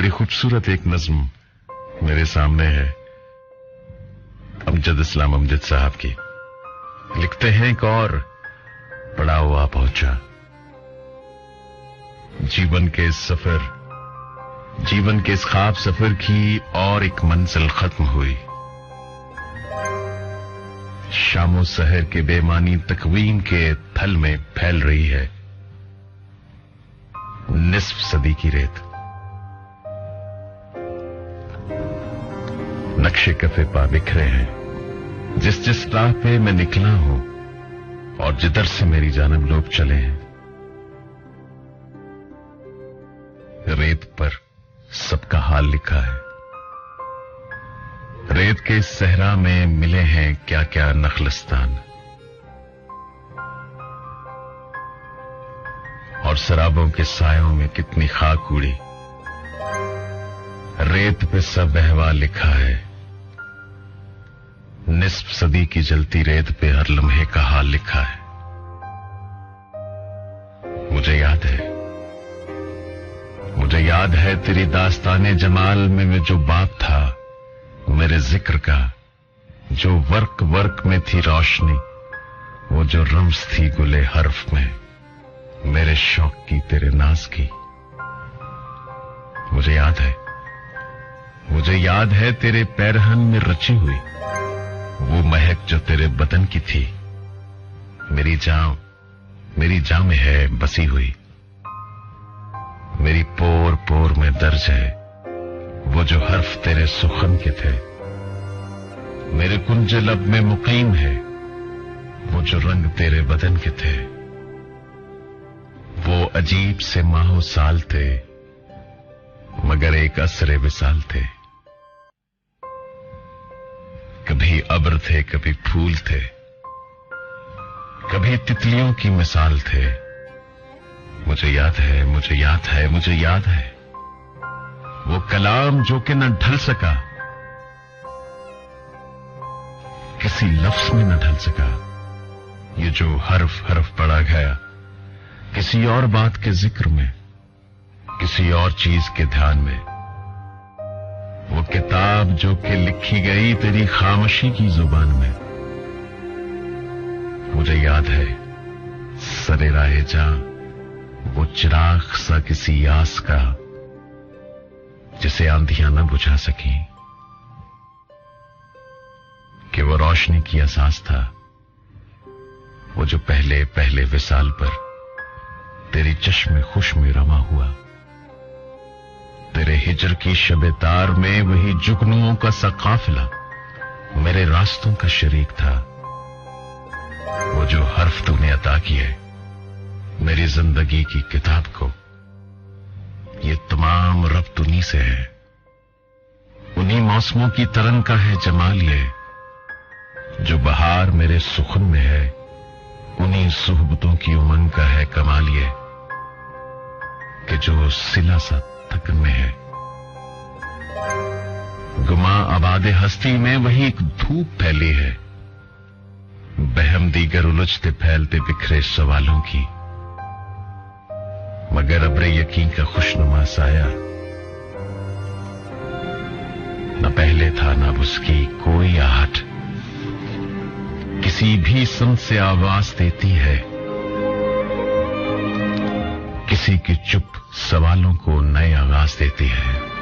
बड़ी खूबसूरत एक नज्म मेरे सामने है, अमजद इस्लाम अमजद साहब की। लिखते हैं एक और पड़ा हुआ पहुंचा। जीवन के इस ख्वाब सफर की और एक मंजिल खत्म हुई। शामो सहर के बेमानी तकवीन के थल में फैल रही है निस्फ सदी की रेत। नक्शे कफे पा बिखरे हैं जिस राह पे मैं निकला हूं और जिधर से मेरी जानब लोग चले हैं। रेत पर सबका हाल लिखा है। रेत के सहरा में मिले हैं क्या क्या नखलस्तान, और शराबों के सायों में कितनी खाक उड़ी। रेत पे सब अहवाल लिखा है। निस्फ सदी की जलती रेत पे हर लम्हे का हाल लिखा है। मुझे याद है तेरी दास्ताने जमाल में मैं जो बाप था मेरे जिक्र का, जो वर्क में थी रोशनी, वो जो रम्स थी गुले हर्फ में मेरे शौक की तेरे नाज की। मुझे याद है तेरे पैरहन में रची हुई वो महक जो तेरे बदन की थी, मेरी जान में है बसी हुई। मेरी पोर पोर में दर्ज है वो जो हर्फ तेरे सुखन के थे। मेरे कुंज लब में मुकीम है वो जो रंग तेरे बदन के थे। वो अजीब से माहो साल थे मगर एक असरे विसाल थे। कभी अब्र थे, कभी फूल थे, कभी तितलियों की मिसाल थे। मुझे याद है वो कलाम जो कि न ढल सका, किसी लफ्ज में न ढल सका। ये जो हर्फ पढ़ा गया किसी और बात के जिक्र में, किसी और चीज के ध्यान में। वो किताब जो कि लिखी गई तेरी खामोशी की जुबान में। मुझे याद है सरे राहे जा वो चिराग सा किसी आस का जिसे आंधियां न बुझा सकी, कि वो रोशनी की एहसास था वो जो पहले विसाल पर तेरी चश्मे खुश में रमा हुआ। तेरे हिजर की शबे-तार में वही जुगनुओं का सा काफिला मेरे रास्तों का शरीक था। वो जो हर्फ तूने अता किए मेरी जिंदगी की किताब को, ये तमाम रब्त उन्हीं से है। उन्हीं मौसमों की तरंग का है जमाल ये, जो बहार मेरे सुखन में है। उन्हीं सुहबतों की उमंग का है कमाल ये, कि जो सिला सा थकन में है। गुमा आबाद हस्ती में वही एक धूप फैली है, बहम दीगर उलझते फैलते बिखरे सवालों की। मगर अब्रे यकीन का खुशनुमा साया न पहले था न उसकी कोई आहट, किसी भी सम से आवाज देती है। किसी की चुप सवालों को नए आगाज देती है।